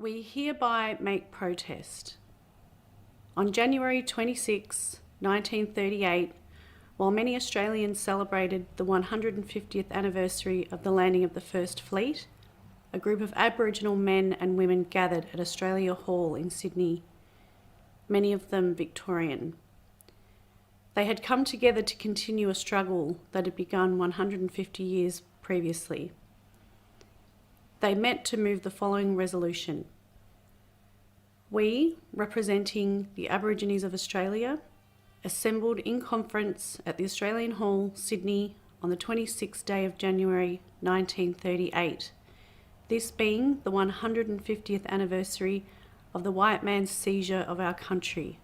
We hereby make protest. On January 26, 1938, while many Australians celebrated the 150th anniversary of the landing of the First Fleet, a group of Aboriginal men and women gathered at Australia Hall in Sydney, many of them Victorian. They had come together to continue a struggle that had begun 150 years previously. They met to move the following resolution. We, representing the Aborigines of Australia, assembled in conference at the Australian Hall, Sydney, on the 26th day of January 1938, this being the 150th anniversary of the white man's seizure of our country.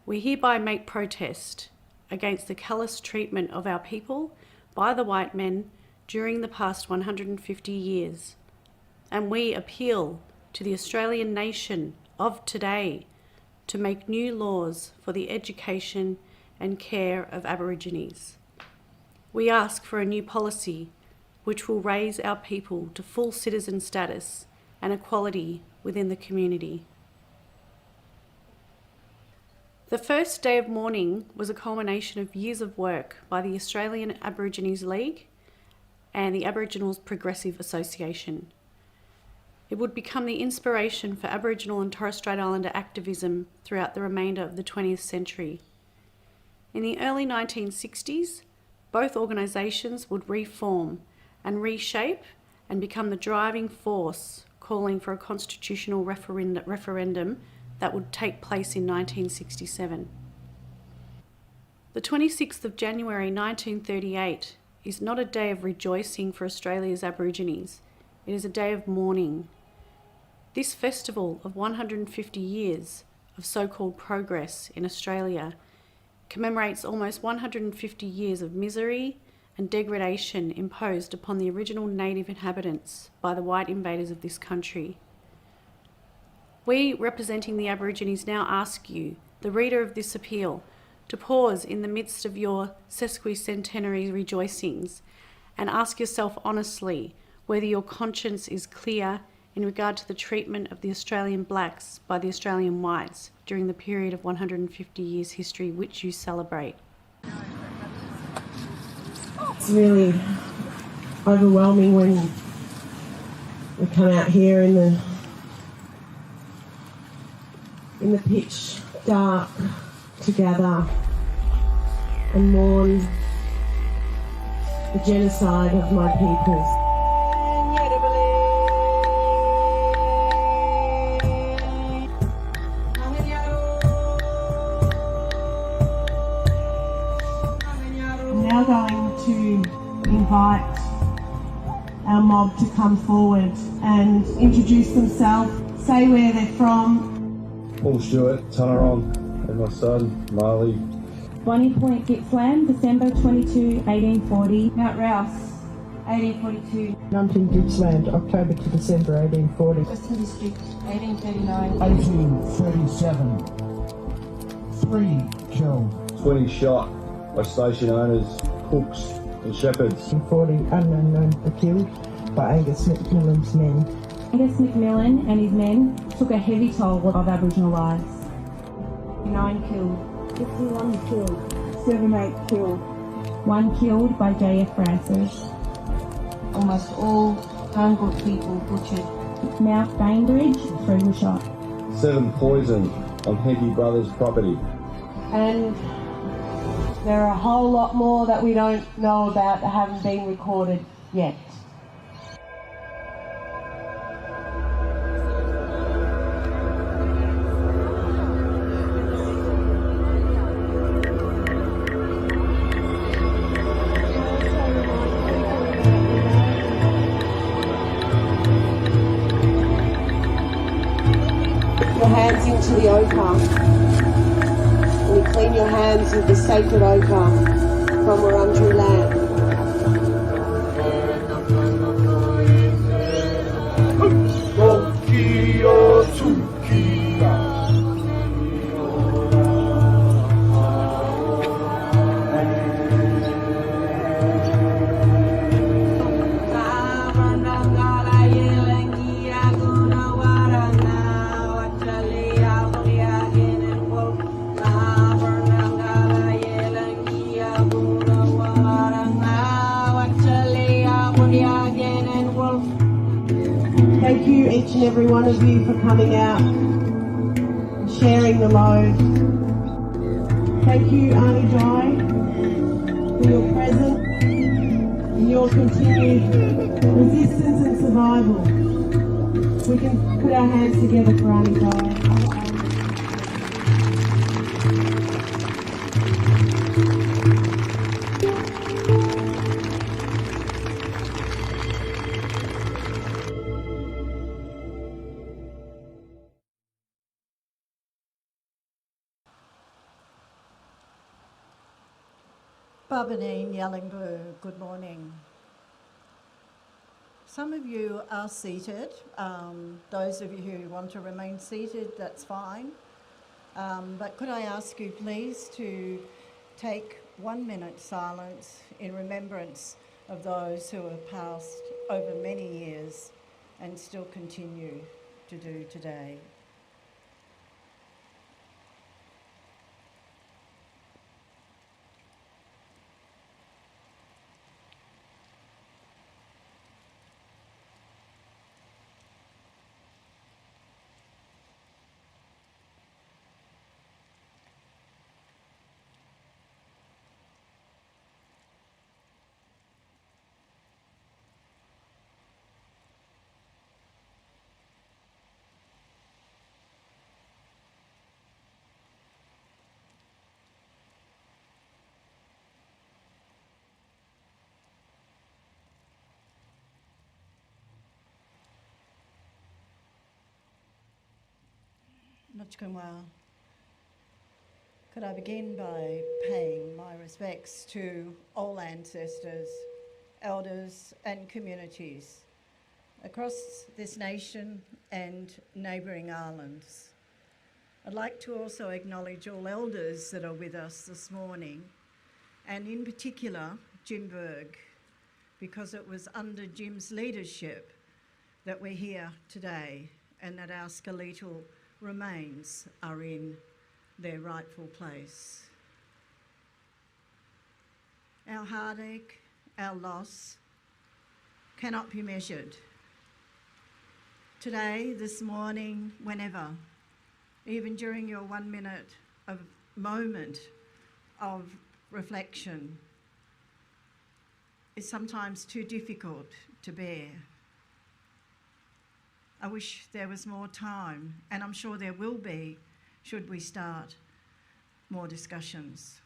We hereby make protest against the callous treatment of our people by the white men during the past 150 years, and we appeal to the Australian nation of today to make new laws for the education and care of Aborigines. We ask for a new policy which will raise our people to full citizen status and equality within the community. The first day of mourning was a culmination of years of work by the Australian Aborigines League and the Aboriginals Progressive Association. It would become the inspiration for Aboriginal and Torres Strait Islander activism throughout the remainder of the 20th century. In the early 1960s, both organisations would reform and reshape and become the driving force calling for a constitutional referendum that would take place in 1967. The 26th of January 1938 is not a day of rejoicing for Australia's Aborigines. It is a day of mourning. This festival of 150 years of so-called progress in Australia commemorates almost 150 years of misery and degradation imposed upon the original native inhabitants by the white invaders of this country. We, representing the Aborigines, now ask you, the reader of this appeal, to pause in the midst of your sesquicentenary rejoicings and ask yourself honestly whether your conscience is clear in regard to the treatment of the Australian blacks by the Australian whites during the period of 150 years history which you celebrate. It's really overwhelming when we come out here in the pitch dark to gather and mourn the genocide of my peoples. I'm now going to invite our mob to come forward and introduce themselves, say where they're from. Paul Stewart, Tunaron, and my son, Marley. Bonnie Point, Gippsland, December 22, 1840. Mount Rouse, 1842. Numpty, Gippsland, October to December 1840. Western District, 1839. 1837. 3 killed. 20 shot by station owners, cooks and shepherds. 40 unknown were killed by Angus McMillan's men. Angus McMillan and his men took a heavy toll of Aboriginal lives. 9 killed. 51 killed. 78 killed. 1 killed by JF Francis. Almost all Hungoot people butchered. Mount Bainbridge, 3 were shot. 7 poisoned on Henty Brothers' property. And there are a whole lot more that we don't know about that haven't been recorded yet. Your hands into the ochre. And you clean your hands with the sacred ochre from Wurundjeri land. Thank you, each and every one of you, for coming out and sharing the load. Thank you, Auntie Di, for your presence and your continued resistance and survival. We can put our hands together for Auntie Di. Babaneen Yellingbu, good morning. Some of you are seated. Those of you who want to remain seated, that's fine. But could I ask you please to take 1 minute silence in remembrance of those who have passed over many years and still continue to do today. Nutchkunwa. Could I begin by paying my respects to all ancestors, elders and communities across this nation and neighbouring islands. I'd like to also acknowledge all elders that are with us this morning, and in particular Jim Berg, because it was under Jim's leadership that we're here today and that our skeletal remains are in their rightful place. Our heartache, our loss cannot be measured. Today, this morning, whenever, even during your 1 minute of moment of reflection, is sometimes too difficult to bear. I wish there was more time, and I'm sure there will be should we start more discussions.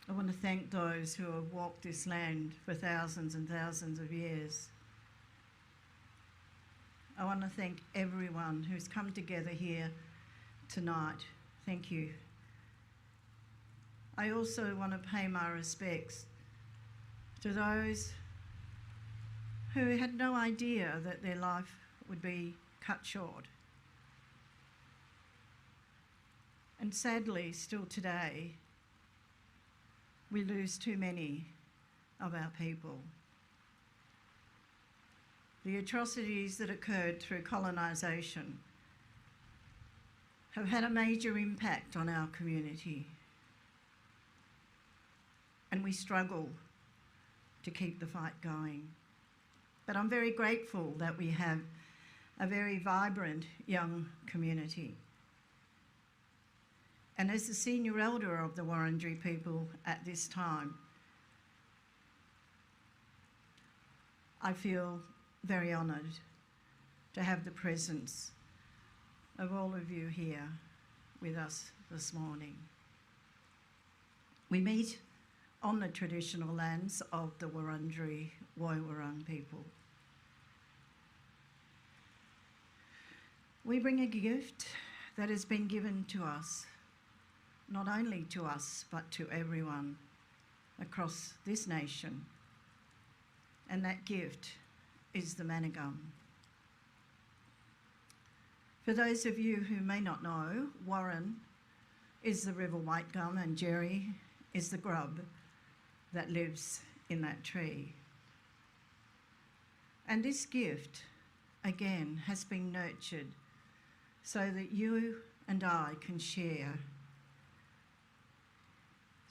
I want to thank those who have walked this land for thousands and thousands of years. I want to thank everyone who's come together here tonight. Thank you. I also want to pay my respects to those who had no idea that their life would be cut short. And sadly, still today, we lose too many of our people. The atrocities that occurred through colonisation have had a major impact on our community, and we struggle to keep the fight going. But I'm very grateful that we have a very vibrant young community. And as the senior elder of the Wurundjeri people at this time, I feel very honoured to have the presence of all of you here with us this morning. We meet on the traditional lands of the Wurundjeri Woiwurrung people. We bring a gift that has been given to us, not only to us, but to everyone across this nation. And that gift is the manigum. For those of you who may not know, Warren is the river whitegum and Jerry is the grub that lives in that tree. And this gift, again, has been nurtured so that you and I can share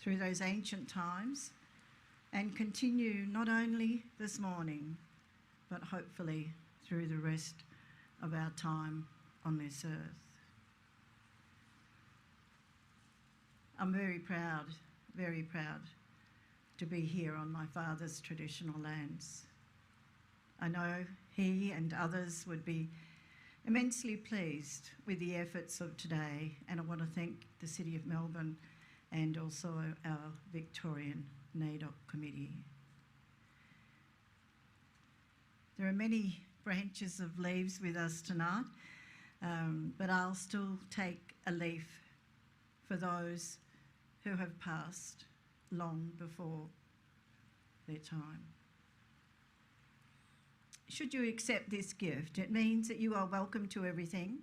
through those ancient times and continue not only this morning, but hopefully through the rest of our time on this earth. I'm very proud to be here on my father's traditional lands. I know he and others would be immensely pleased with the efforts of today, and I want to thank the City of Melbourne and also our Victorian NAIDOC committee. There are many branches of leaves with us tonight, but I'll still take a leaf for those who have passed long before their time. Should you accept this gift, it means that you are welcome to everything,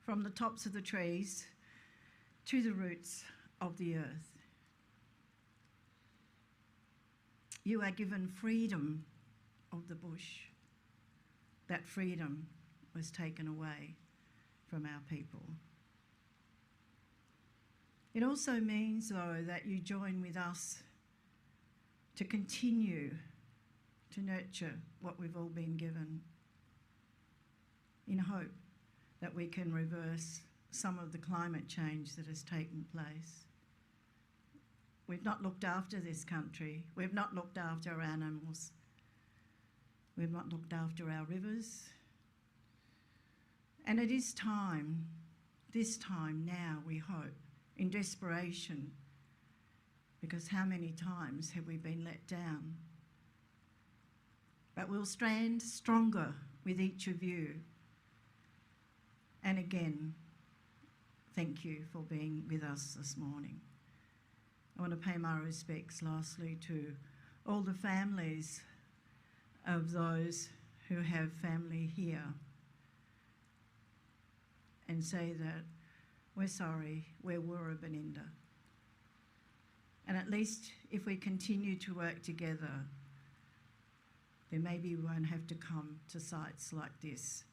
from the tops of the trees to the roots of the earth. You are given freedom of the bush. That freedom was taken away from our people. It also means, though, that you join with us to continue to nurture what we've all been given, in hope that we can reverse some of the climate change that has taken place. We've not looked after this country. We've not looked after our animals. We've not looked after our rivers. And it is time, this time now, we hope, in desperation, because how many times have we been let down? But we'll stand stronger with each of you. And again, thank you for being with us this morning. I want to pay my respects lastly to all the families of those who have family here, and say that we're sorry, we're Wurra Beninda. And at least if we continue to work together, then maybe we won't have to come to sites like this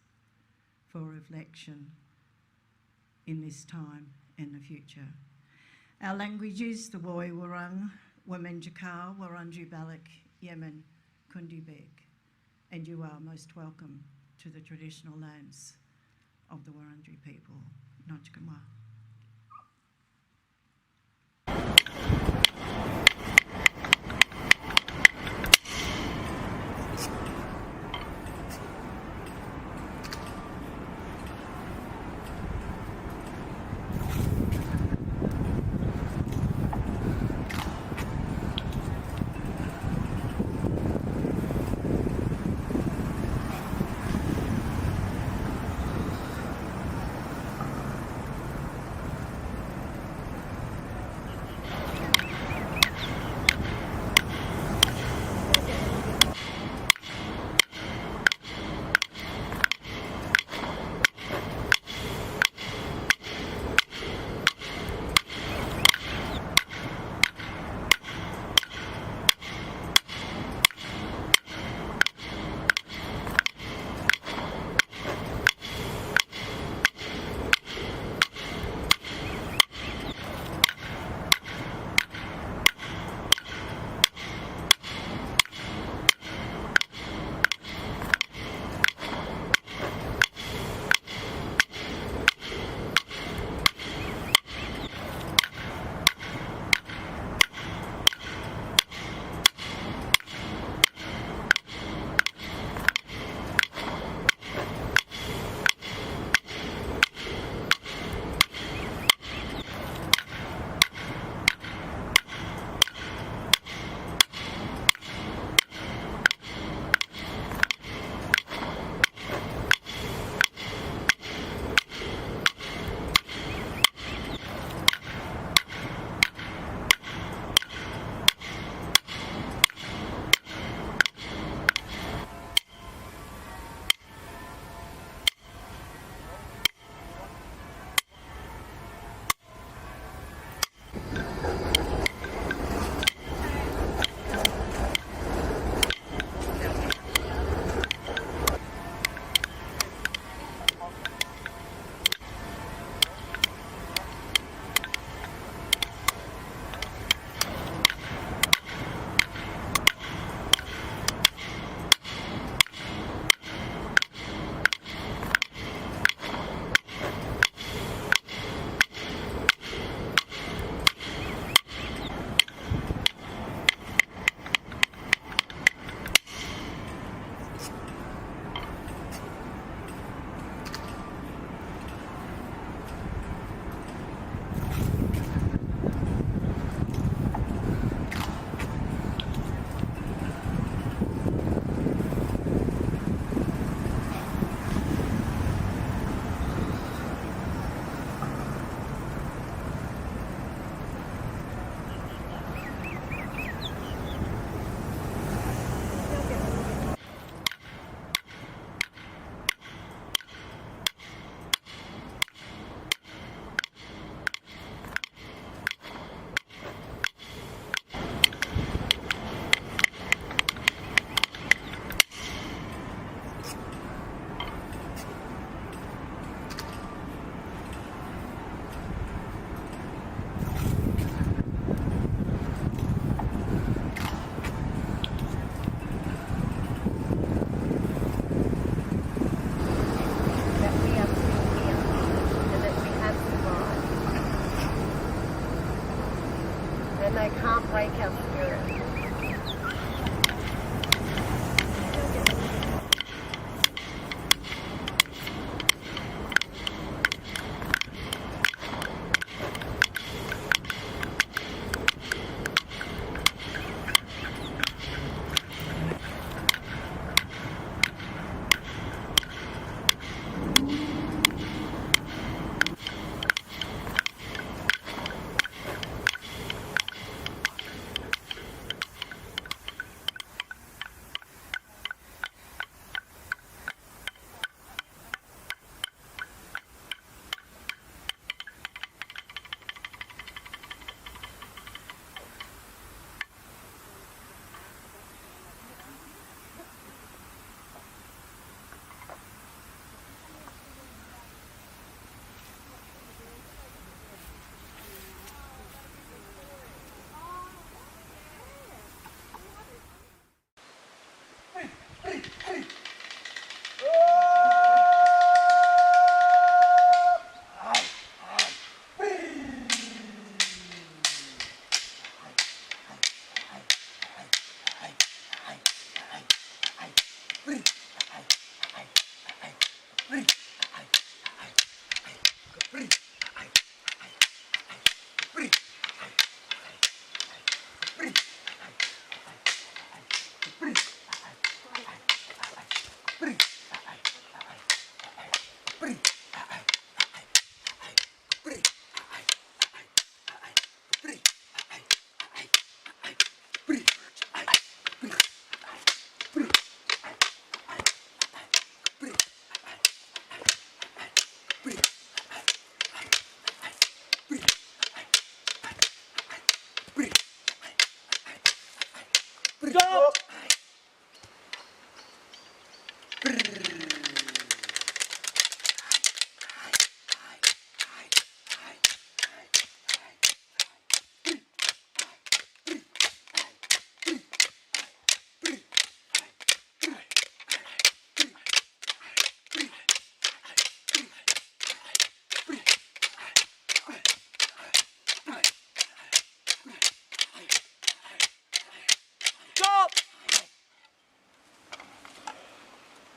for reflection in this time in the future. Our language is the Woi Wurrung, Womenjakar, Wurundjeri Balak, Yemen, Kundibeg, and you are most welcome to the traditional lands of the Wurundjeri people. Notchkamwa.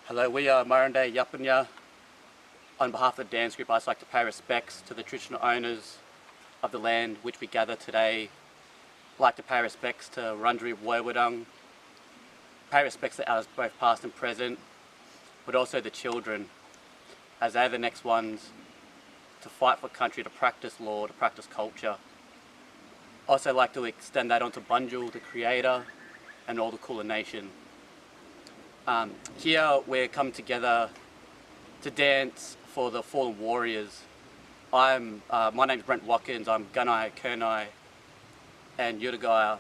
Hello, we are Murray Yapanya. On behalf of the dance group, I'd just like to pay respects to the traditional owners of the land which we gather today. I'd like to pay respects to Wurundjeri Woiwurrung, pay respects to ours both past and present, but also the children, as they're the next ones to fight for country, to practice law, to practice culture. Also like to extend that onto Bunjil, the creator, and all the colonization. Here we're come together to dance for the fallen warriors. My name's Brent Watkins, I'm Gunai, Kurnai and Yurugaya.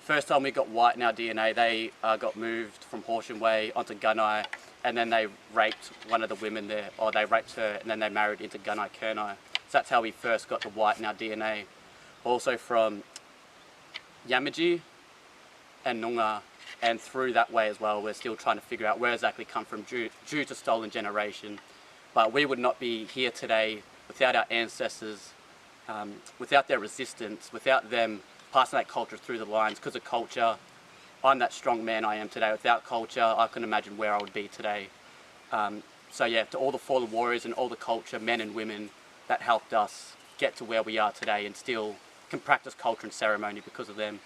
First time we got white in our DNA, they got moved from Horsham Way onto Gunai, and then they raped one of the women there, or they raped her and then they married into Gunai Kurnai. So that's how we first got the white in our DNA. Also from Yamaji and Noongar, and through that way as well, we're still trying to figure out where exactly come from due to stolen generation. But we would not be here today without our ancestors, without their resistance, without them passing that culture through the lines. Because of culture, I'm that strong man I am today. Without culture, I couldn't imagine where I would be today. So yeah, to all the fallen warriors and all the culture, men and women, that helped us get to where we are today and still can practice culture and ceremony because of them.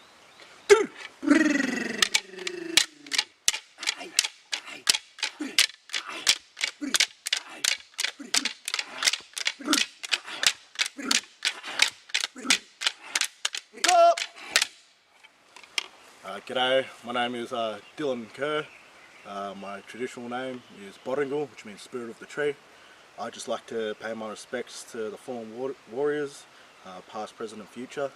G'day, my name is Dylan Kerr. My traditional name is Boringal, which means spirit of the tree. I'd just like to pay my respects to the fallen warriors, past, present and future,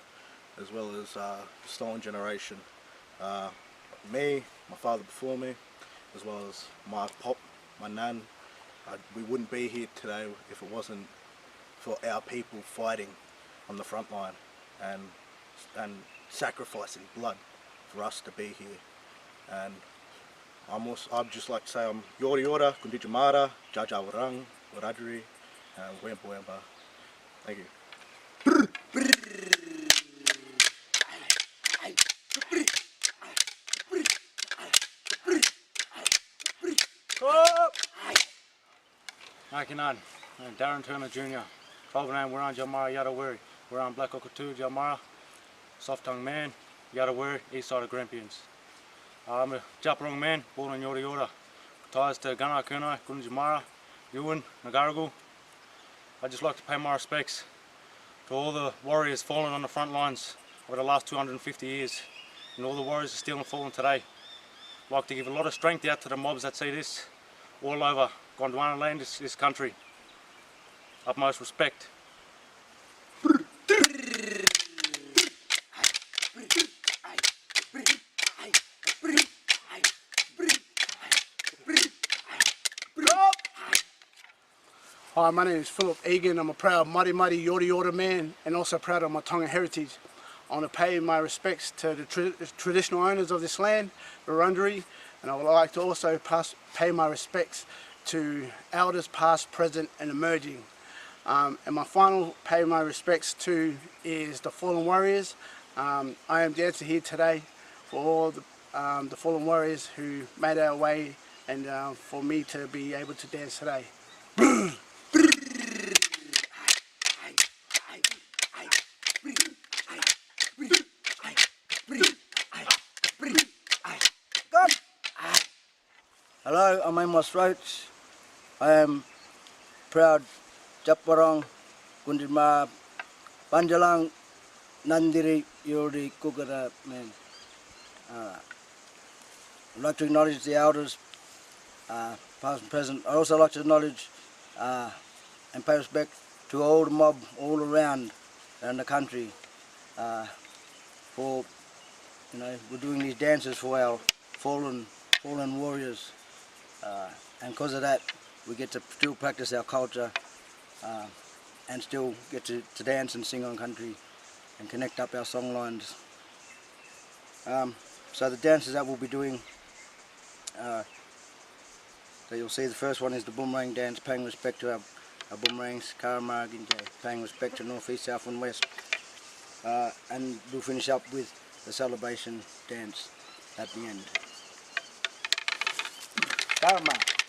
as well as the stolen generation. Me, my father before me, as well as my pop, my nan. We wouldn't be here today if it wasn't for our people fighting on the front line and sacrificing blood for us to be here. And I'd just like to say I'm Yori Yora, Kundijamara, Jaja Warang, Wiradjuri, and Wempa Wempa. Thank you. Nakinan, I'm Darren Turner Jr. Father name Warang Jamara Yadawuri. Warang Black Okatu Jamara, soft tongue man, Yadawuri, east side of Grampians. I'm a Japarong man, born in Yori Yora. Ties to Gunai Kurnai, Gunjamara, Yuan, Nagaragu. I'd just like to pay my respects to all the warriors fallen on the front lines over the last 250 years, and all the warriors are still fallen today. I'd like to give a lot of strength out to the mobs that see this all over Gondwana land, this country. Utmost respect. Hi, my name is Philip Egan. I'm a proud Muddy Yori Yora man and also proud of my Tonga heritage. I want to pay my respects to the traditional owners of this land, Wurundjeri, and I would like to also pay my respects to elders past, present and emerging. And my final pay my respects to is the fallen warriors. I am dancing here today for all the fallen warriors who made our way and for me to be able to dance today. Hello, I'm Amos Roach. I am proud Japarong, Gundima, Panjalang, Nandiri, Yori, Kukara man. I'd like to acknowledge the elders, past and present. I'd also like to acknowledge and pay respect to all the mob all around the country for, we're doing these dances for our fallen warriors. And because of that, we get to still practice our culture and still get to dance and sing on country and connect up our song lines. So the dances that we'll be doing, that you'll see, the first one is the boomerang dance, paying respect to our boomerangs, Karamara, Ginjay, paying respect to North, East, South and West. And we'll finish up with the celebration dance at the end. Karamara.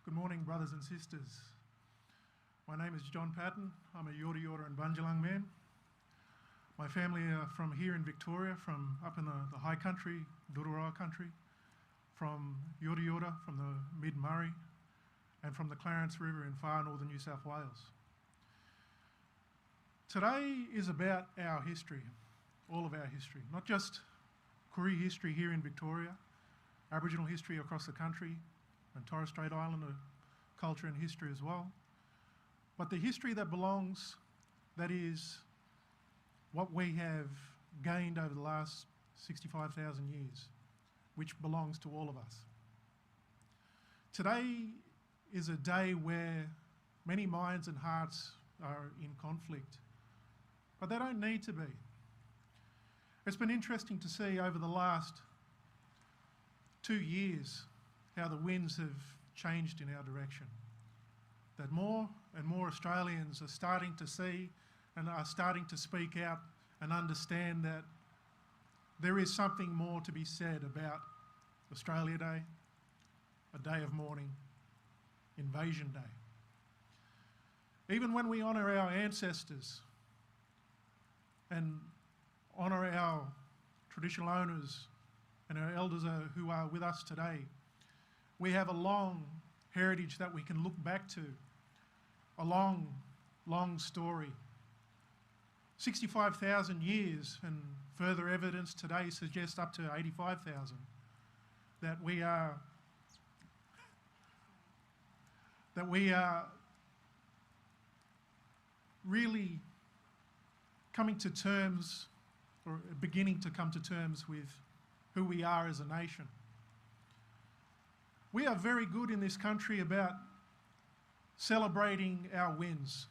Good morning, brothers and sisters. My name is John Patton. I'm a Yorta Yorta and Bunjalung man. My family are from here in Victoria, from up in the high country, Durura country, from Yorta Yorta, from the mid-Murray, and from the Clarence River in far northern New South Wales. Today is about our history. all of our history, not just Koori history here in Victoria, Aboriginal history across the country, and Torres Strait Islander culture and history as well, but the history that belongs, that is what we have gained over the last 65,000 years, which belongs to all of us. Today is a day where many minds and hearts are in conflict, but they don't need to be. It's been interesting to see over the last 2 years how the winds have changed in our direction. That more and more Australians are starting to see and are starting to speak out and understand that there is something more to be said about Australia Day, a day of mourning, Invasion Day. Even when we honour our ancestors and honour our traditional owners and our elders who are with us today, we have a long heritage that we can look back to, a long, long story. 65,000 years, and further evidence today suggests up to 85,000, that we are really coming to terms, or beginning to come to terms with who we are as a nation. We are very good in this country about celebrating our wins,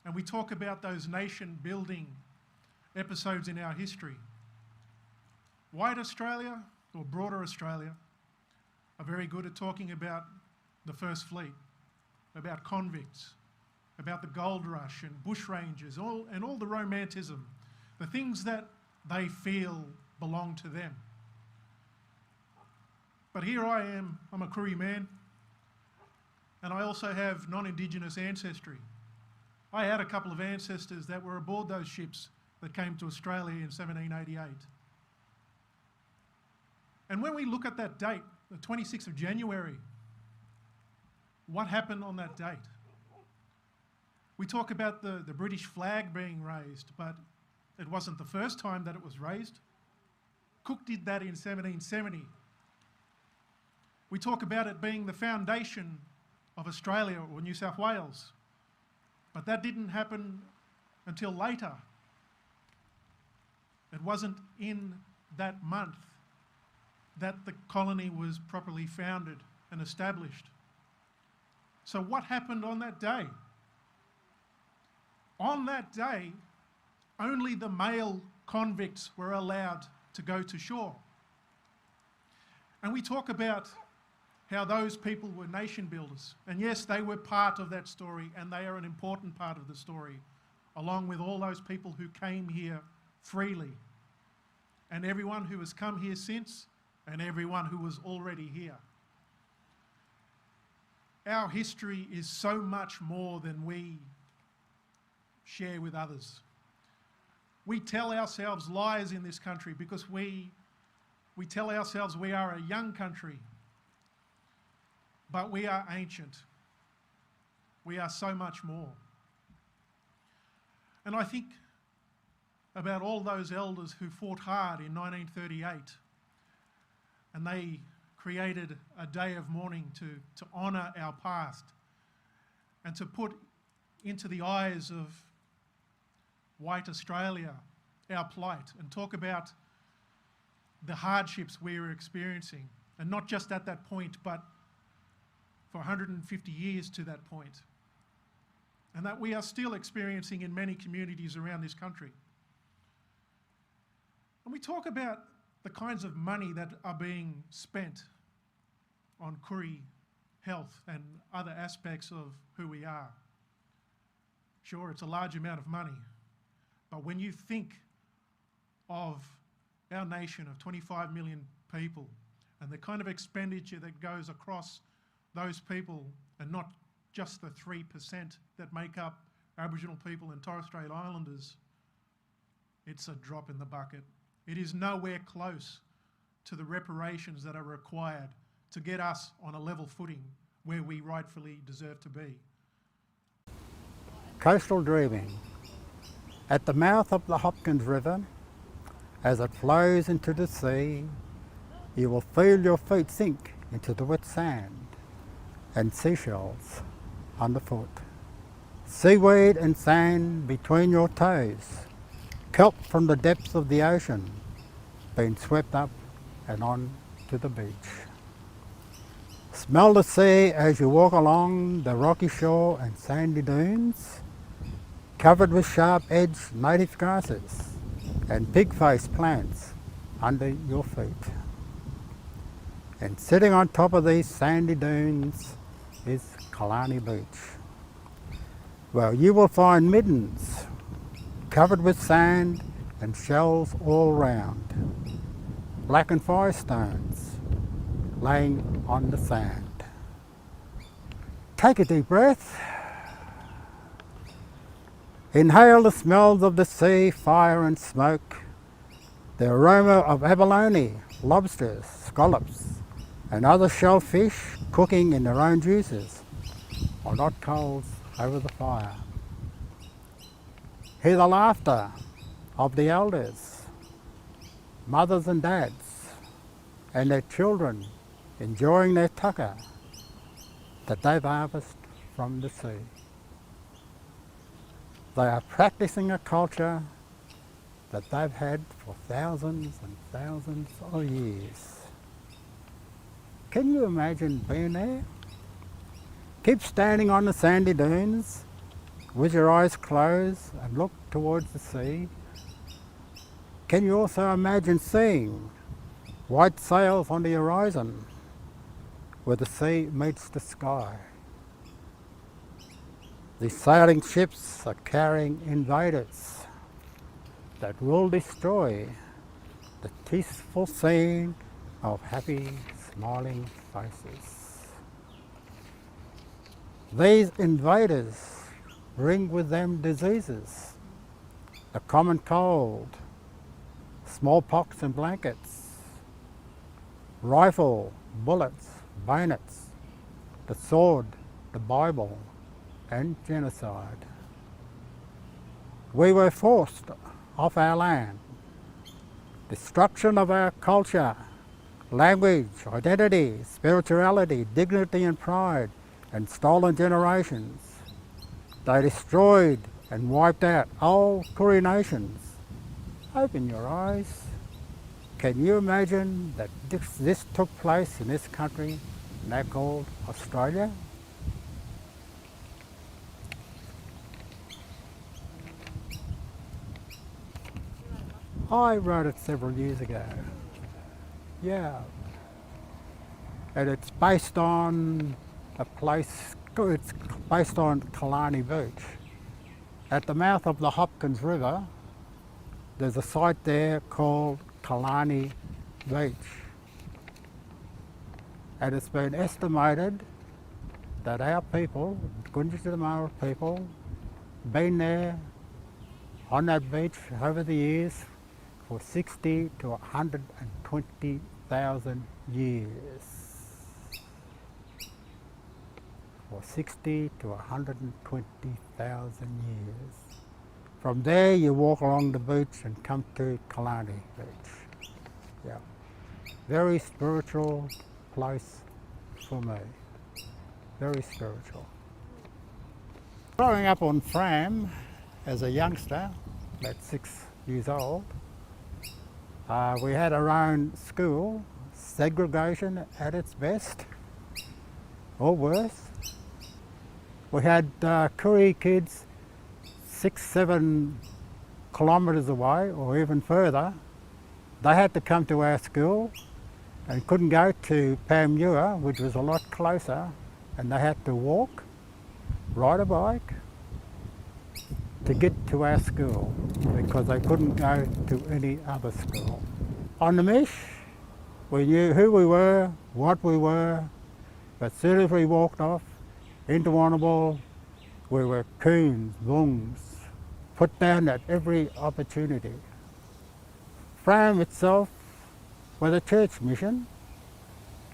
and we talk about those nation-building episodes in our history. White Australia, or broader Australia, are very good at talking about the First Fleet, about convicts, about the gold rush and bushrangers, and all the romanticism, the things that they feel belong to them. But here I am, I'm a Koori man, and I also have non-Indigenous ancestry. I had a couple of ancestors that were aboard those ships that came to Australia in 1788. And when we look at that date, the 26th of January, what happened on that date? We talk about the British flag being raised, but it wasn't the first time that it was raised. Cook did that in 1770. We talk about it being the foundation of Australia or New South Wales, but that didn't happen until later. It wasn't in that month that the colony was properly founded and established. So what happened on that day? On that day, only the male convicts were allowed to go to shore. And we talk about how those people were nation builders. And yes, they were part of that story, and they are an important part of the story, along with all those people who came here freely, and everyone who has come here since, and everyone who was already here. Our history is so much more than we share with others. We tell ourselves lies in this country because we tell ourselves we are a young country, but we are ancient. We are so much more. And I think about all those elders who fought hard in 1938, and they created a day of mourning to honour our past and to put into the eyes of white Australia our plight, and talk about the hardships we were experiencing, and not just at that point, but for 150 years to that point, and that we are still experiencing in many communities around this country. And we talk about the kinds of money that are being spent on Koori health and other aspects of who we are. Sure, it's a large amount of money, but when you think of our nation of 25 million people and the kind of expenditure that goes across those people, and not just the 3% that make up Aboriginal people and Torres Strait Islanders, it's a drop in the bucket. It is nowhere close to the reparations that are required to get us on a level footing where we rightfully deserve to be. Coastal dreaming. At the mouth of the Hopkins River, As it flows into the sea, you will feel your feet sink into the wet sand and seashells underfoot. Seaweed and sand between your toes, kelp from the depths of the ocean, being swept up and on to the beach. Smell the sea as you walk along the rocky shore and sandy dunes, covered with sharp-edged native grasses and pig-faced plants under your feet. And sitting on top of these sandy dunes is Killarney Beach. Well, you will find middens covered with sand and shells all round, blackened firestones laying on the sand. Take a deep breath. Inhale the smells of the sea, fire and smoke, the aroma of abalone, lobsters, scallops and other shellfish cooking in their own juices on hot coals over the fire. Hear the laughter of the elders, mothers and dads and their children enjoying their tucker that they've harvested from the sea. They are practicing a culture that they've had for thousands and thousands of years. Can you imagine being there? Keep standing on the sandy dunes with your eyes closed and look towards the sea. Can you also imagine seeing white sails on the horizon where the sea meets the sky? These sailing ships are carrying invaders that will destroy the peaceful scene of happy, smiling faces. These invaders bring with them diseases, the common cold, smallpox and blankets, rifle, bullets, bayonets, the sword, the Bible, and genocide. We were forced off our land. Destruction of our culture, language, identity, spirituality, dignity and pride, and stolen generations. They destroyed and wiped out whole Koori nations. Open your eyes. Can you imagine that this took place in this country now called Australia? I wrote it several years ago. Yeah. And it's based on a place, it's based on Killarney Beach. At the mouth of the Hopkins River, there's a site there called Killarney Beach. And it's been estimated that our people, Gunditjmara people, been there on that beach over the years for 60 to 120,000 years. For 60 to 120,000 years. From there you walk along the beach and come to Killarney Beach. Yeah. Very spiritual place for me. Very spiritual. Growing up on Fram as a youngster, about 6 years old, we had our own school, segregation at its best, or worse. We had Koori kids 6-7 kilometres away or even further. They had to come to our school and couldn't go to Panmure, which was a lot closer, and they had to walk, ride a bike to get to our school because they couldn't go to any other school. On the Mish, we knew who we were, what we were, but as soon as we walked off into Warrnambool, we were coons, bungs, put down at every opportunity. Fram itself was a church mission,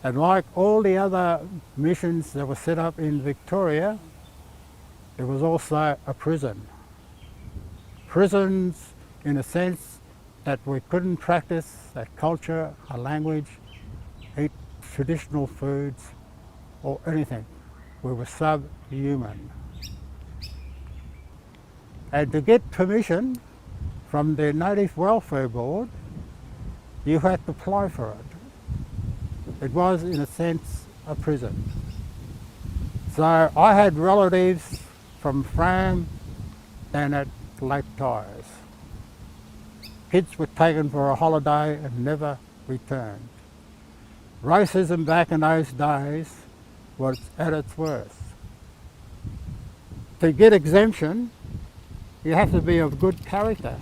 and like all the other missions that were set up in Victoria, it was also a prison. Prisons, in a sense, that we couldn't practice our culture, our language, eat traditional foods or anything. We were subhuman. And to get permission from the Native Welfare Board, you had to apply for it. It was, in a sense, a prison. So I had relatives from Fram and at Lake Tyers. Kids were taken for a holiday and never returned. Racism back in those days was at its worst. To get exemption, you have to be of good character.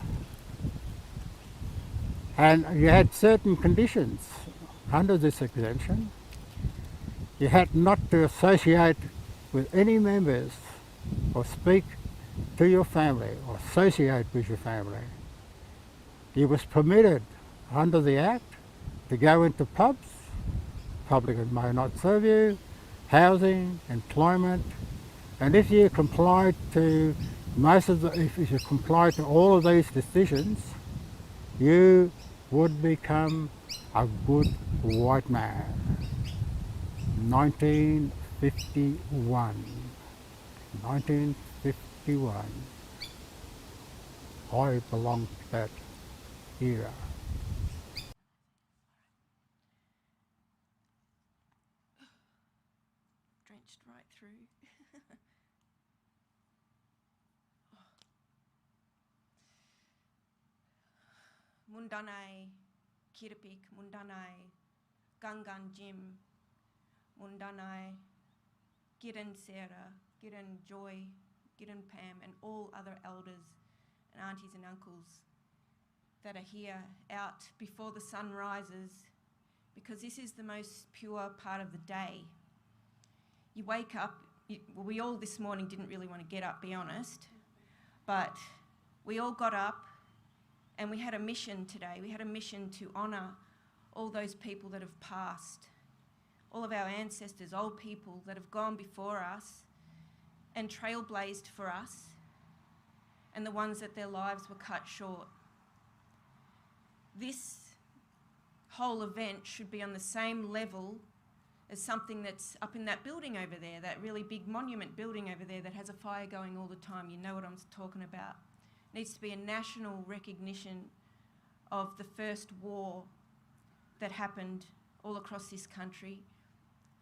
And you had certain conditions under this exemption. You had not to associate with any members or speak to your family or associate with your family. You was permitted under the Act to go into pubs, public may not serve you, housing, employment, and if you complied to if you complied to all of these decisions, you would become a good white man. 1951. 1951. I belong to that era. Drenched right through. Mundanai, Kiripik, Mundanai, Gangan Jim, Mundanai, Giran Sarah, Giran Joy, Giran Pam, and all other elders and aunties and uncles that are here out before the sun rises, because this is the most pure part of the day. You wake up, well, we all this morning didn't really want to get up, be honest, but we all got up and we had a mission today. We had a mission to honour all those people that have passed, all of our ancestors, old people that have gone before us and trailblazed for us, and the ones that their lives were cut short. This whole event should be on the same level as something that's up in that building over there, that really big monument building over there that has a fire going all the time. You know what I'm talking about. It needs to be a national recognition of the first war that happened all across this country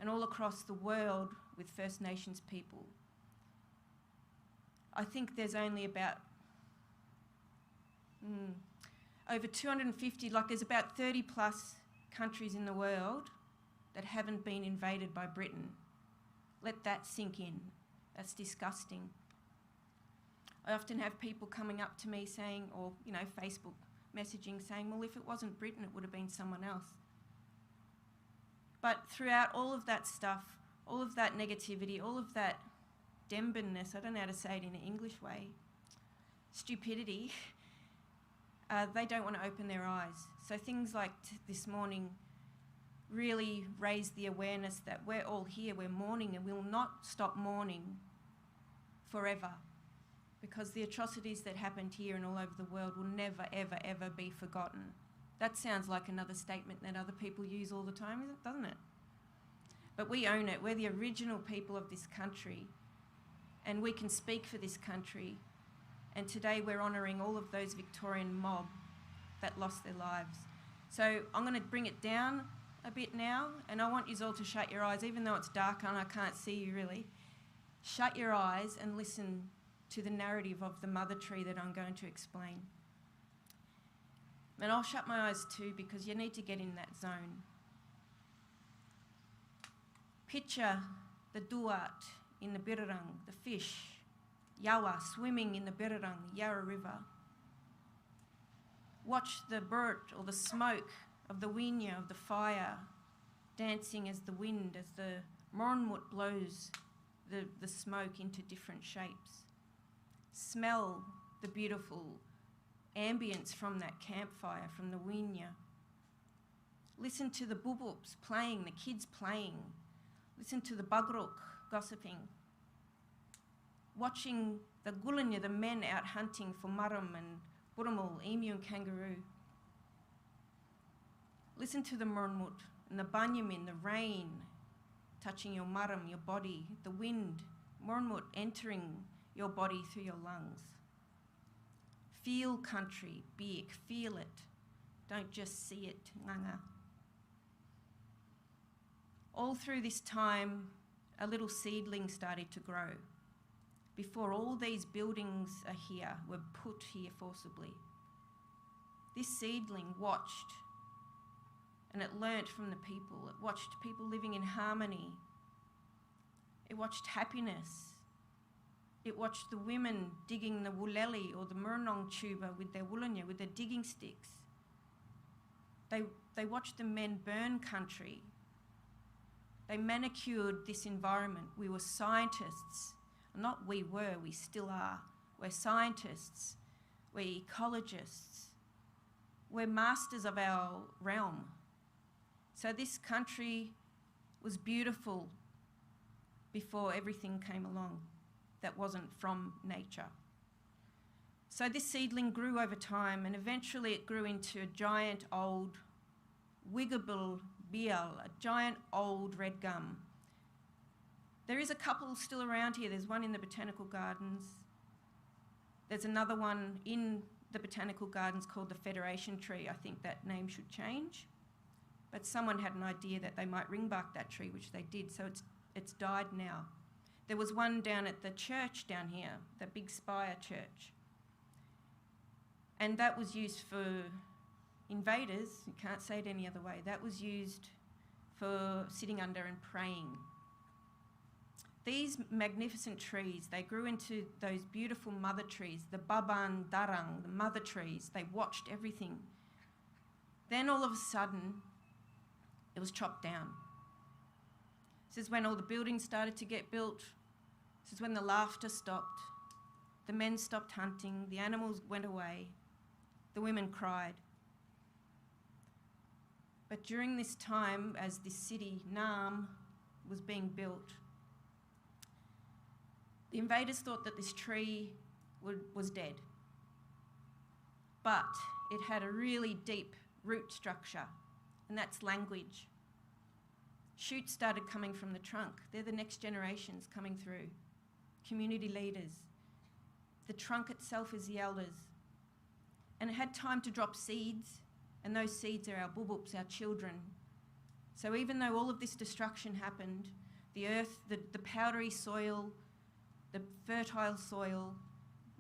and all across the world with First Nations people. I think there's only about over 250, like there's about 30 plus countries in the world that haven't been invaded by Britain. Let that sink in. That's disgusting. I often have people coming up to me saying, or Facebook messaging saying, well, if it wasn't Britain, it would have been someone else. But throughout all of that stuff, all of that negativity, all of that dembanness, I don't know how to say it in an English way, stupidity, they don't want to open their eyes. So things like this morning really raise the awareness that we're all here, we're mourning, and we'll not stop mourning forever, because the atrocities that happened here and all over the world will never, ever, ever be forgotten. That sounds like another statement that other people use all the time, doesn't it? But we own it. We're the original people of this country, and we can speak for this country. And today we're honouring all of those Victorian mob that lost their lives. So I'm going to bring it down a bit now, and I want you all to shut your eyes, even though it's dark and I can't see you really. Shut your eyes and listen to the narrative of the mother tree that I'm going to explain. And I'll shut my eyes too, because you need to get in that zone. Picture the duat in the Birrarung, the fish, Yawa swimming in the Birrarung, the Yarra River. Watch the burnt or the smoke of the winya, of the fire, dancing as the wind, as the mornmut blows the smoke into different shapes. Smell the beautiful ambience from that campfire, from the winya. Listen to the bubups playing, the kids playing. Listen to the bugruk gossiping. Watching the gulanya, the men out hunting for marum and buramul, emu and kangaroo. Listen to the murmut and the banyamin, the rain touching your maram, your body, the wind, murmut entering your body through your lungs. Feel country, big, feel it. Don't just see it, nganga. All through this time, a little seedling started to grow. Before all these buildings are here, were put here forcibly. This seedling watched, and it learnt from the people. It watched people living in harmony. It watched happiness. It watched the women digging the wuleli or the murnong tuber with their wulanya, with their digging sticks. They watched the men burn country. They manicured this environment. We were scientists. Not we were, we still are. We're scientists. We're ecologists. We're masters of our realm. So this country was beautiful before everything came along that wasn't from nature. So this seedling grew over time, and eventually it grew into a giant old wiggable bial, a giant old red gum. There is a couple still around here. There's one in the Botanical Gardens. There's another one in the Botanical Gardens called the Federation Tree. I think that name should change. But someone had an idea that they might ringbark that tree, which they did, so it's died now. There was one down at the church down here, the big spire church. And that was used for invaders, you can't say it any other way. That was used for sitting under and praying. These magnificent trees, they grew into those beautiful mother trees, the baban darang, the mother trees. They watched everything. Then all of a sudden, it was chopped down. This is when all the buildings started to get built. This is when the laughter stopped. The men stopped hunting. The animals went away. The women cried. But during this time, as this city, Naarm, was being built, the invaders thought that this tree was dead. But it had a really deep root structure, and that's language. Shoots started coming from the trunk. They're the next generations coming through. Community leaders. The trunk itself is the elders. And it had time to drop seeds, and those seeds are our bubups, our children. So even though all of this destruction happened, the earth, the powdery soil, the fertile soil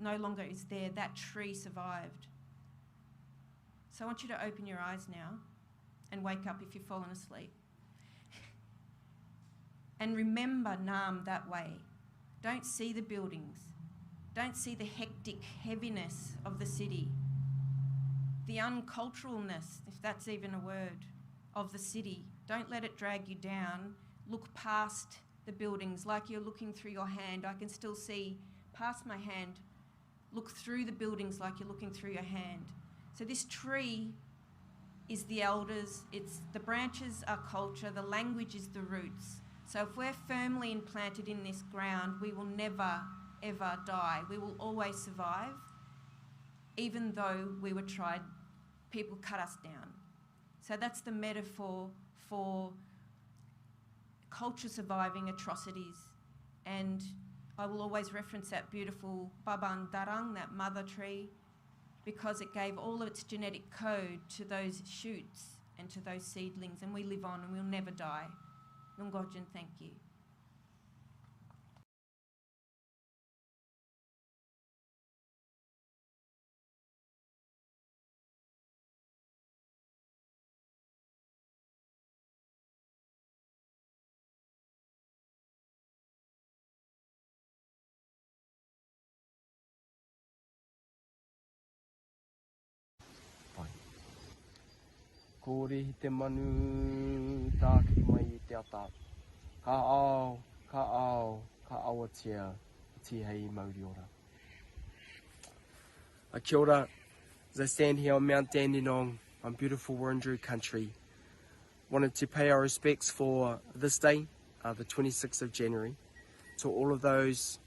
no longer is there. That tree survived. So I want you to open your eyes now and wake up if you've fallen asleep. And remember Naarm that way. Don't see the buildings. Don't see the hectic heaviness of the city. The unculturalness, if that's even a word, of the city. Don't let it drag you down. Look past the buildings like you're looking through your hand. I can still see past my hand. Look through the buildings like you're looking through your hand. So this tree is the elders, the branches are culture, the language is the roots. So if we're firmly implanted in this ground, we will never, ever die. We will always survive, even though we were tried, people cut us down. So that's the metaphor for culture surviving atrocities. And I will always reference that beautiful Babang Darang, that mother tree, because it gave all of its genetic code to those shoots and to those seedlings, and we live on and we'll never die. Nungojin, thank you. Ko rehi te manu tāki mai I te ata. Ka ao, ka awatia, ti hei mauri ora. Kia ora, as I stand here on Mount Dandenong, on beautiful Wurundjeri country, wanted to pay our respects for this day, the 26th of January, to all of those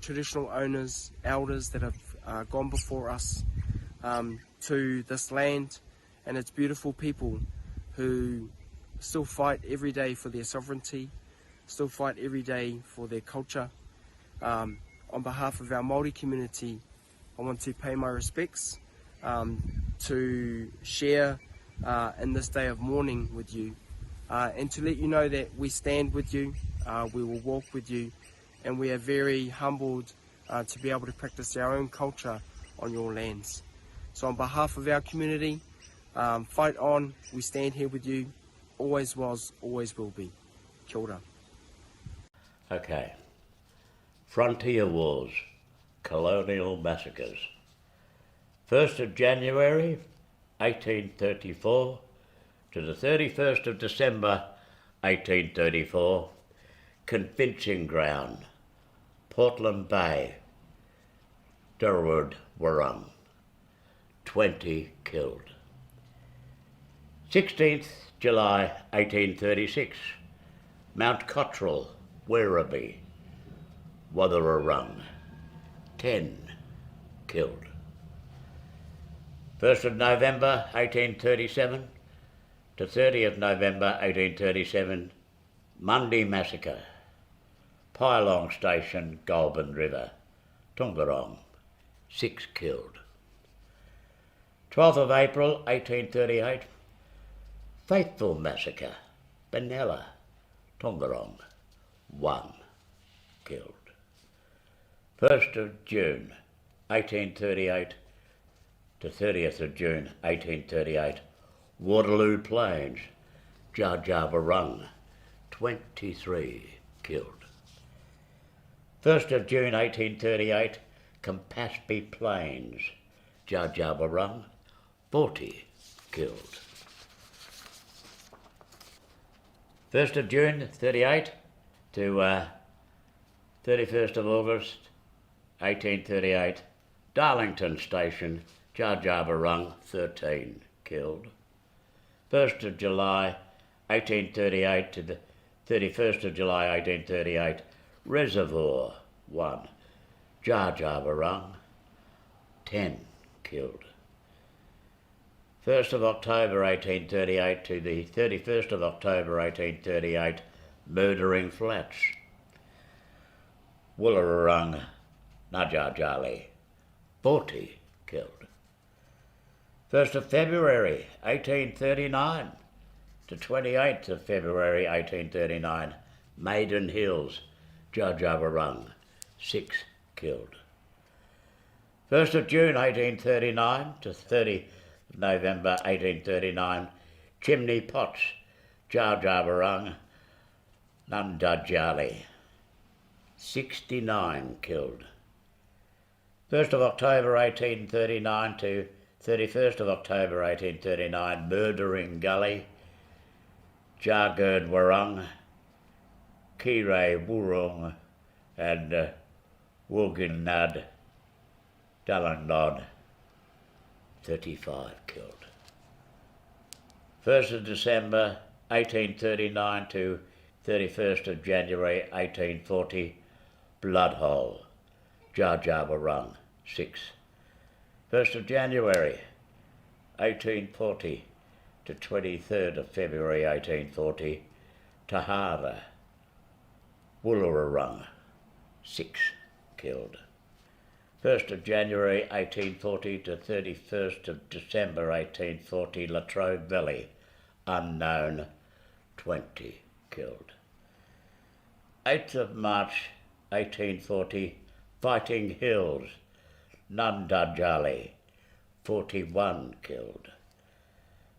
traditional owners, elders that have gone before us to this land and its beautiful people who still fight every day for their sovereignty, still fight every day for their culture. On behalf of our Māori community, I want to pay my respects, to share in this day of mourning with you, and to let you know that we stand with you, we will walk with you, and we are very humbled to be able to practice our own culture on your lands. So on behalf of our community, fight on, we stand here with you, always was, always will be. Kia ora. Okay. Frontier Wars, Colonial Massacres. 1st of January 1834 to the 31st of December 1834, Convincing Ground, Portland Bay, Durwood, Warrung, 20 killed. 16th July 1836, Mount Cottrell, Werribee, Watherarung, 10 killed. 1st of November 1837 to 30th November 1837, Mundy Massacre, Pylong Station, Goulburn River, Tungarong, 6 killed. 12th of April 1838, Faithful Massacre, Benalla, Tungarong, 1 killed. 1st of June 1838 to 30th of June 1838, Waterloo Plains, Jarjarbarung, 23 killed. 1st of June 1838, Campaspe Plains, Jarjarbarung, 40 killed. 1st of June 38 to 31st of August 1838, Darlington Station, Jarjarbarung, 13 killed. 1st of July 1838 to the 31st of July 1838, Reservoir, 1, Jarjarbarung, 10 killed. 1st of October 1838 to the 31st of October 1838, Murdering Flats, Woolararung, Najarjali, 40 killed. 1st of February 1839 to 28th of February 1839, Maiden Hills, Jarjarbarung, 6 killed. 1st of June 1839 to 30th of November 1839, Chimney Pots, Jarjarbarung, Nundajali, 69 killed. 1st of October 1839 to 31st of October 1839, Murdering Gully, Jargurd Warrung, Kire Wurrung, and Woginnad Dallangnod, 35 killed. 1st of December 1839 to 31st of January 1840, Bloodhole, Jarjarbarung, 6. 1st of January 1840 to 23rd of February 1840, Tahara, Woolararung, 6 killed. 1st of January 1840 to 31st of December 1840, Latrobe Valley, unknown, 20 killed. 8th of March 1840, Fighting Hills, Nundajali, 41 killed.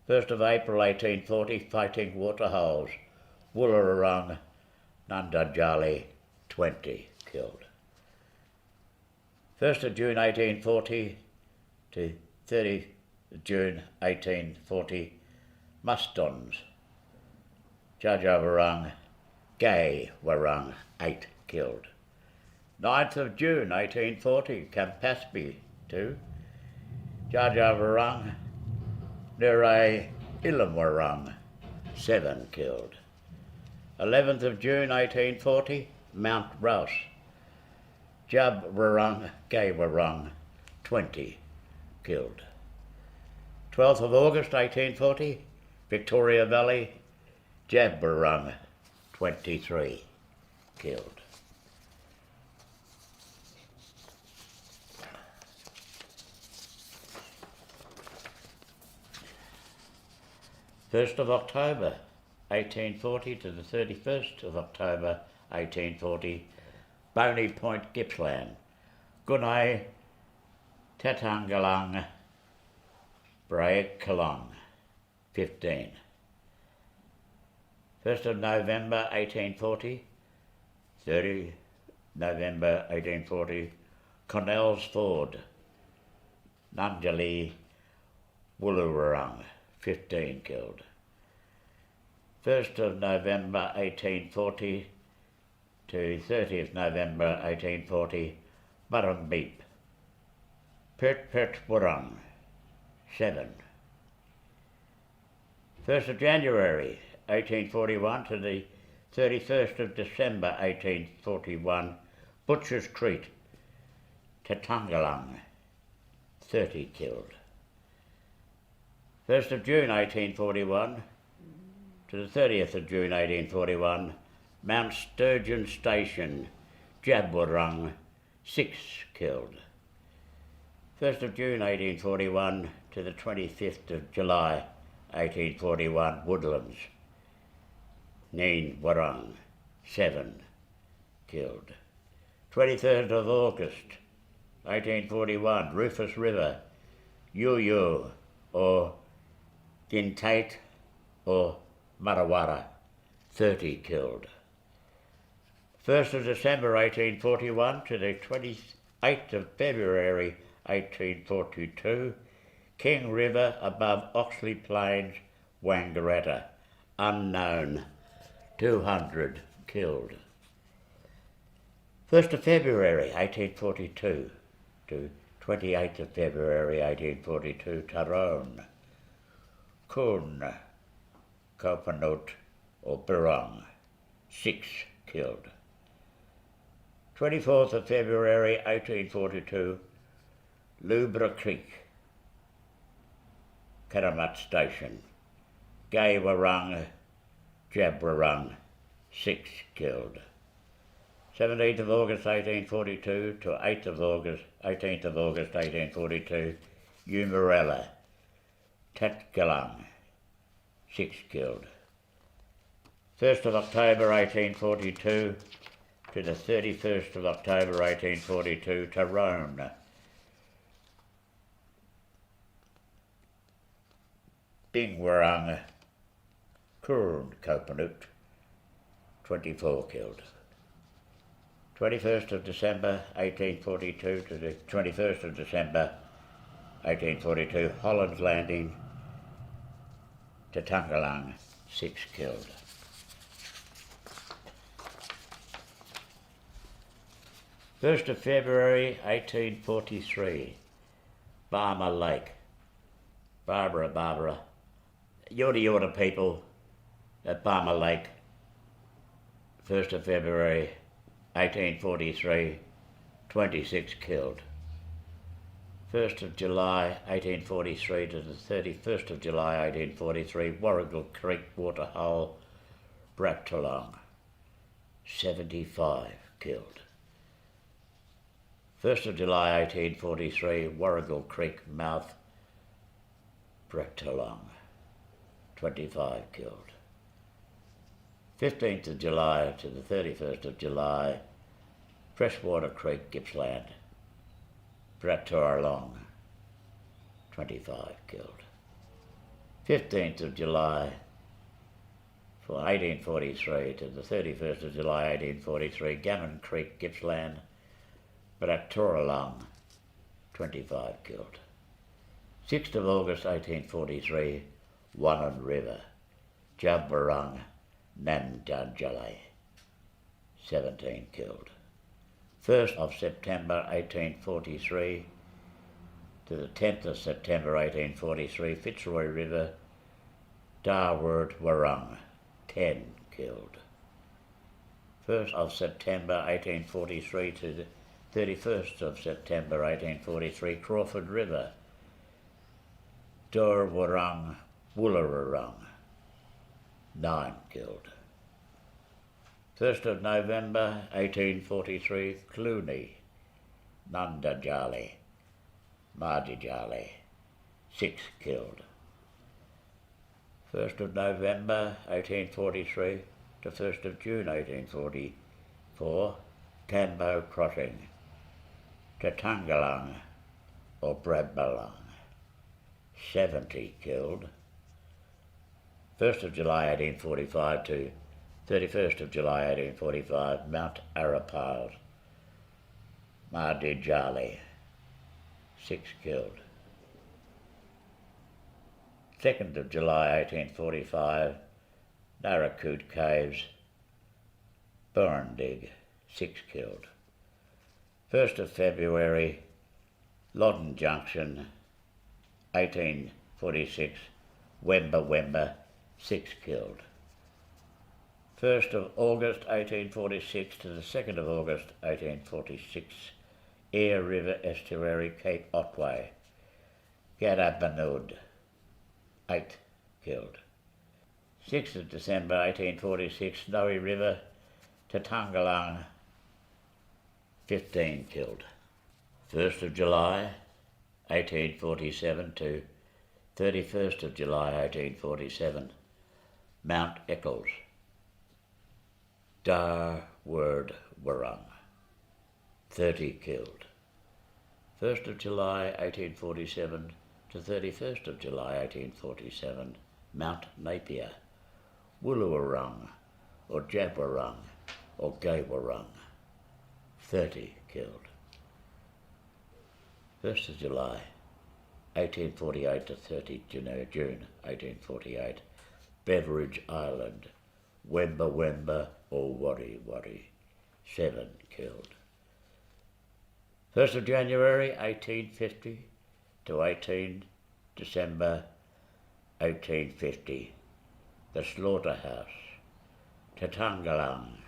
1st of April 1840, Fighting Waterholes, Woolararung, Nundajali, 20 killed. 1st of June 1840 to 30th June 1840, Mustons, Jarjarbarung, Gay Warrung, 8 killed. 9th of June 1840, Campaspe, 2, Jarjarbarung, Nere Ilamwarung, 7 killed. 11th of June 1840, Mount Rouse, Jabwarung, Gay Warrung, 20 killed. 12th of August 1840, Victoria Valley, Jabberung, 23 killed. First of October 1840 to the 31st of October 1840, Boney Point, Gippsland, Gunai, Tatangalang, Braekalong, 15. 1st of November 1840, 30 November 1840, Connell's Ford, Nunjalli, Wooloorong, 15 killed. 1st of November 1840 to 30th November 1840, Murrumbeep, Pert Wurrung, 7. 1st of January 1841 to the 31st of December 1841, Butcher's Creek, Tatangalang, 30 killed. 1st of June 1841 to the 30th of June 1841, Mount Sturgeon Station, Jabberung, 6 killed. 1st of June 1841 to the 25th of July 1841, Woodlands, Neen Warung, 7 killed. 23rd of August 1841, Rufus River, Yu or Dintate or Marawara, 30 killed. 1st of December 1841 to the 28th of February 1842, King River above Oxley Plains, Wangaratta, unknown, 200 killed. 1st of February 1842 to 28th of February 1842, Tyrone, Kun, Kopanut or Birong, 6 killed. 24th of February 1842, Lubra Creek, Karamat Station, Gay Warung, Jabberung, 6 killed. 17th of August 1842 to 18th of August 1842, Umarella, Tatgalang, 6 killed. 1st of October 1842 to the 31st of October 1842, Tyrone, Bingwarung, Kurund Kopanut, 24 killed. 21st of December 1842 to the 21st of December 1842, Holland's Landing, Tatangalang, 6 killed. First of February 1843, Barmer Lake, Barbara, Yorta people at Barmer Lake, 1st of February 1843, 26 killed. 1st of July 1843 to the 31st of July 1843, Warrigal Creek Waterhole, Brattalong, 75 killed. 1st of July 1843, Warrigal Creek Mouth, Brattalong, 25 killed. 15th of July to the 31st of July, Freshwater Creek, Gippsland, Brattalong, 25 killed. 15th of July for 1843 to the 31st of July 1843, Gammon Creek, Gippsland, Brattalong, 25 killed. 6th of August 1843, Wannon River, Jabberung, Namdunjalai, 17 killed. 1st of September 1843 to the 10th of September 1843, Fitzroy River, Darward Warung, 10 killed. 1st of September 1843 to the 31st of September 1843, Crawford River, Dor Warung, Wooloorong, 9 killed. 1st of November 1843, Cluny, Nandajali, Marjijali, 6 killed. 1st of November 1843 to 1st of June 1844, Tambo Crossing, Tatangalang or Bradbalang, 70 killed. 1st of July 1845 to 31st of July 1845, Mount Arapiles, Mardijali, 6 killed. 2nd of July 1845, Narracoot Caves, Burrendig, 6 killed. 1st of February, Loddon Junction, 1846, Wemba, 6 killed. 1st of August 1846 to the 2nd of August 1846, Eyre River Estuary, Cape Otway, Gadabanud, 8 killed. 6th of December 1846, Snowy River, Tatangalang, 15 killed. 1st of July 1847 to 31st of July 1847, Mount Eccles, Darward Warrung, 30 killed. 1st of July 1847 to 31st of July 1847, Mount Napier, Wooloowurrung or Jabwarung or Gaywarrung, 30 killed. 1st of July 1848 to 30 June 1848, Beveridge Island, Wemba or Wari, 7 killed. 1st of January 1850 to 18 December 1850, the Slaughterhouse, Tatangalang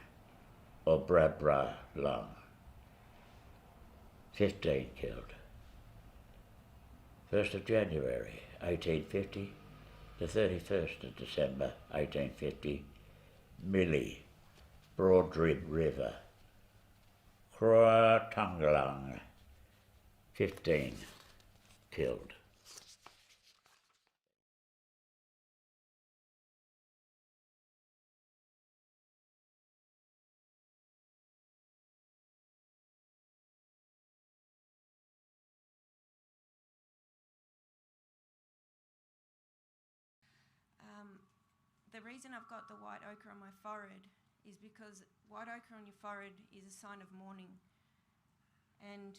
or Brabralang, 15 killed. 1st of January 1850 to 31st of December 1850, Millie, Broadrib River, Croatangalang, 15 killed. The reason I've got the white ochre on my forehead is because white ochre on your forehead is a sign of mourning. And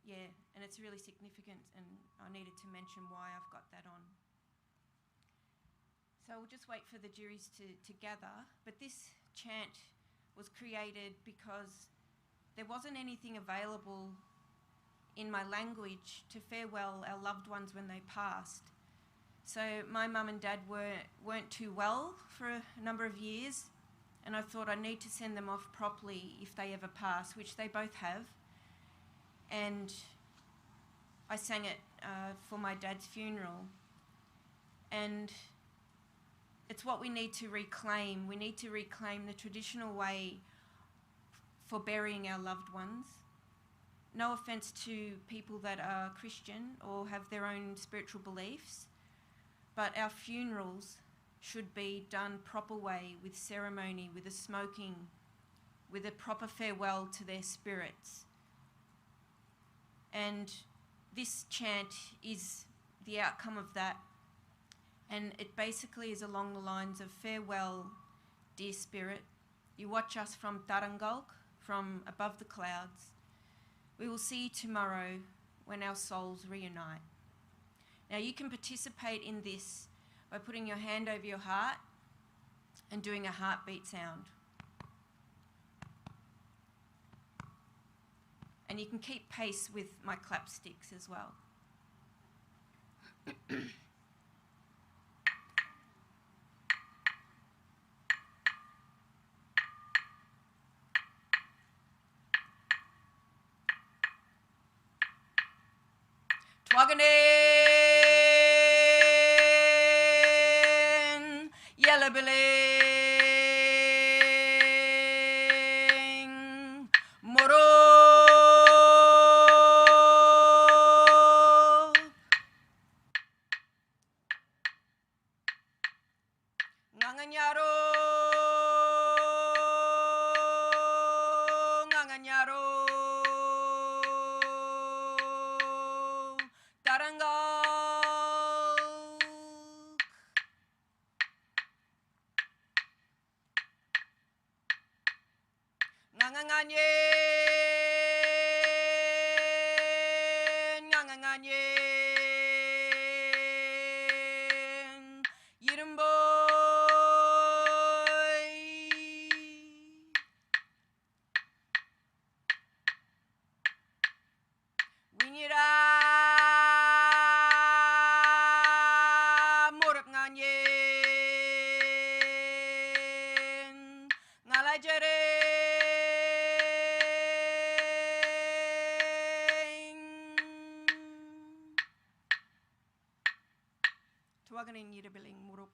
yeah, and it's really significant, and I needed to mention why I've got that on. So we'll just wait for the juries to gather, but this chant was created because there wasn't anything available in my language to farewell our loved ones when they passed. So my mum and dad weren't too well for a number of years, and I thought I need to send them off properly if they ever pass, which they both have. And I sang it for my dad's funeral. And it's what we need to reclaim. We need to reclaim the traditional way for burying our loved ones. No offence to people that are Christian or have their own spiritual beliefs, but our funerals should be done proper way, with ceremony, with a smoking, with a proper farewell to their spirits. And this chant is the outcome of that. And it basically is along the lines of, farewell, dear spirit. You watch us from Tarangulk, from above the clouds. We will see you tomorrow when our souls reunite. Now you can participate in this by putting your hand over your heart and doing a heartbeat sound. And you can keep pace with my clap sticks as well. Twaganen, Nganganyaro, nganganyaro, tarangok, nganganganyen, nganganganyen, yirumboy, winyira, morap nganyen, ngalajereng, tuwaganin yirabiling murup.